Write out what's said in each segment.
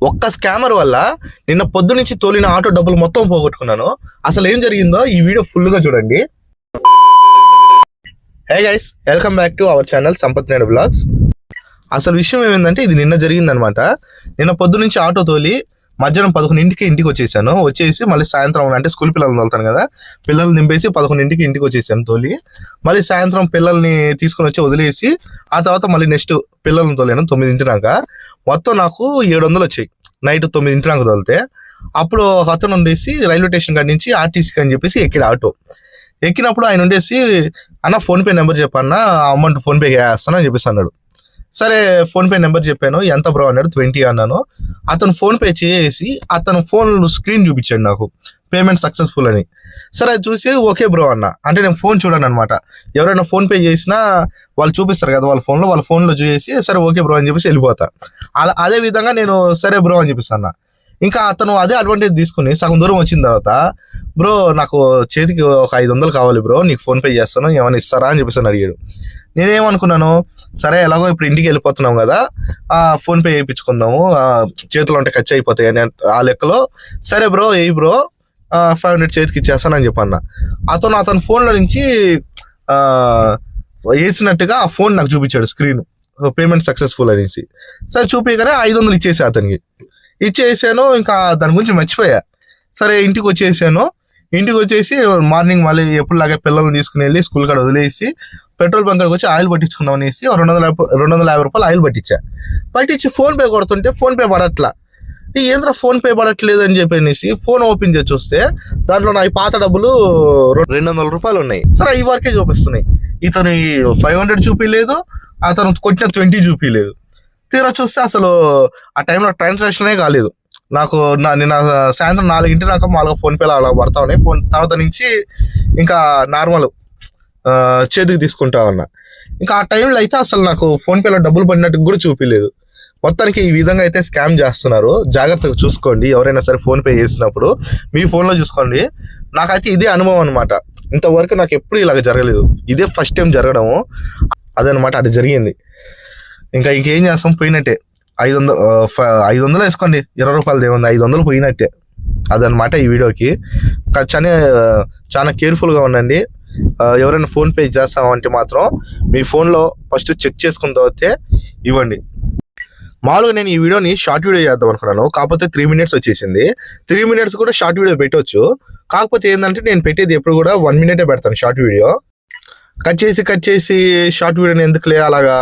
ఒక్క స్కామర్ వల్ల నిన్న పొద్దు నుంచి తోలిన ఆటో డబ్బులు మొత్తం పోగొట్టుకున్నాను. అసలు ఏం జరిగిందో ఈ వీడియో ఫుల్గా చూడండి. Hey guys, welcome back to our channel Sampath Naidu blogs. అసలు విషయం ఏమైందంటే ఇది నిన్న జరిగిందనమాట. నిన్న పొద్దు నుంచి ఆటో తోలి మధ్యాహ్నం 11ంటికి ఇంటికి వచ్చేసాను. వచ్చేసి మళ్ళీ సాయంత్రం అంటే స్కూల్ పిల్లల్ని తోలుతాను కదా, పిల్లల్ని నింపేసి 11ంటికి ఇంటికి వచ్చేసాను తోలి. మళ్ళీ సాయంత్రం పిల్లల్ని తీసుకొని వచ్చి వదిలేసి ఆ తర్వాత మళ్ళీ నెక్స్ట్ పిల్లల్ని తోలాను 9ంటి దాకా. మొత్తం నాకు 700 వచ్చాయి నైట్ 9ంటి దాకా తోలితే. అప్పుడు ఒక అతను ఉండేసి రైల్వే స్టేషన్ కాడి నుంచి ఆర్టీసీకి అని చెప్పేసి ఎక్కిన ఆటో. ఎక్కినప్పుడు ఆయన ఉండేసి అన్న ఫోన్పే నెంబర్ చెప్పన్నా, అమౌంట్ ఫోన్పే చేస్తాను అని చెప్పేసి అన్నాడు. సరే ఫోన్పే నెంబర్ చెప్పాను. ఎంత బ్రో అన్నాడు. 20 అన్నాను. అతను ఫోన్పే చేసి అతను ఫోన్ స్క్రీన్ చూపించాడు నాకు, పేమెంట్ సక్సెస్ఫుల్ అని. సరే అది చూసి ఓకే బ్రో అన్న. అంటే నేను ఫోన్ చూడను అనమాట. ఎవరైనా ఫోన్పే చేసినా వాళ్ళు చూపిస్తారు కదా వాళ్ళ ఫోన్లో చూసి సరే ఓకే బ్రో అని చెప్పేసి వెళ్ళిపోతా. అదే విధంగా నేను సరే బ్రో అని చెప్పేసి అన్నా. ఇంకా అతను అదే అడ్వాంటేజ్ తీసుకుని సగం దూరం వచ్చిన తర్వాత బ్రో నాకు చేతికి ఒక 500 కావాలి బ్రో, నీకు ఫోన్పే చేస్తాను, ఏమైనా ఇస్తారా అని చెప్పేసి అడిగాడు. నేనేమనుకున్నాను, సరే ఎలాగో ఇప్పుడు ఇంటికి వెళ్ళిపోతున్నాం కదా, ఫోన్పే చేయించుకుందాము, చేతిలో ఉంటే ఖర్చు అయిపోతాయి అని ఆ లెక్కలో సరే బ్రో ఏ బ్రో 500 చేతికి ఇచ్చేస్తానని చెప్పన్న. అతను ఫోన్లో నుంచి వేసినట్టుగా ఆ ఫోన్ నాకు చూపించాడు స్క్రీన్, పేమెంట్ సక్సెస్ఫుల్ అనేసి. సరే చూపించగానే 500 ఇచ్చేసా అతనికి. ఇచ్చేసాను. ఇంకా దాని గురించి మర్చిపోయా. సరే ఇంటికి వచ్చేసాను. ఇంటికి వచ్చేసి మార్నింగ్ మళ్ళీ ఎప్పుడులాగే పిల్లల్ని తీసుకుని వెళ్ళి స్కూల్ కాడ వదిలేసి పెట్రోల్ బంక్ కాడికి వచ్చి ఆయిల్ పట్టించుకుందాం అనేసి 250 రూపాయలు ఆయిల్ పట్టించి ఫోన్పే కొడుతుంటే ఫోన్పే పడట్లా. ఏంద్రా ఫోన్పే పడట్లేదు అని చెప్పేసి ఫోన్ ఓపెన్ చేసి చూస్తే దాంట్లో నా పాత డబ్బులు 200 రూపాయలు ఉన్నాయి. సరే ఈ వరకే చూపిస్తున్నాయి. ఇతను 500 చూపించలేదు, అతను కొట్టిన 20 చూపించలేదు. తీరా చూస్తే అసలు ఆ టైంలో ట్రాన్సాక్షనే కాలేదు. నాకు నిన్న సాయంత్రం 4ంటి దాకా మామూలుగా ఫోన్పేలో అలా పడతా ఉన్నాయి. ఫోన్ తర్వాత నుంచి ఇంకా నార్మల్ చేతికి తీసుకుంటా ఉన్నా. ఇంకా ఆ టైంలో అయితే అసలు నాకు ఫోన్పేలో డబ్బులు పడినట్టు కూడా చూపించలేదు. మొత్తానికి ఈ విధంగా అయితే స్కామ్ చేస్తున్నారు. జాగ్రత్తగా చూసుకోండి. ఎవరైనా సరే ఫోన్పే చేసినప్పుడు మీ ఫోన్లో చూసుకోండి. నాకైతే ఇదే అనుభవం అనమాట. ఇంతవరకు నాకు ఎప్పుడు ఇలాగ జరగలేదు. ఇదే ఫస్ట్ టైం జరగడము. అదనమాట, అది జరిగింది. ఇంకా ఇంకేం చేస్తాం, పోయినట్టే. 500 వేసుకోండి, 20 రూపాయలు ఏముంది, 500 పోయినట్టే. అదనమాట ఈ వీడియోకి. చాలా కేర్ఫుల్గా ఉండండి. ఎవరైనా ఫోన్పే చేస్తామంటే మాత్రం మీ ఫోన్లో ఫస్ట్ చెక్ చేసుకున్న తర్వాతే ఇవ్వండి. మామూలుగా నేను ఈ వీడియోని షార్ట్ వీడియో చేద్దాం అనుకున్నాను, కాకపోతే 3 minutes వచ్చేసింది. 3 minutes కూడా షార్ట్ వీడియో పెట్టవచ్చు. కాకపోతే ఏంటంటే నేను పెట్టేది ఎప్పుడు కూడా 1 minute పెడతాను షార్ట్ వీడియో. కట్ చేసి షార్ట్ వీడియోని ఎందుకులే అలాగా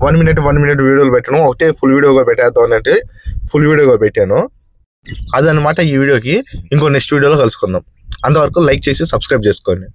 1 minute వీడియోలు పెట్టాను. ఒకటే ఫుల్ వీడియోగా పెట్టేద్దాం అన్నట్టు ఫుల్ వీడియోగా పెట్టాను. అదనమాట ఈ వీడియోకి. ఇంకో నెక్స్ట్ వీడియోలో కలుసుకుందాం. అంతవరకు లైక్ చేసి సబ్స్క్రైబ్ చేసుకోండి.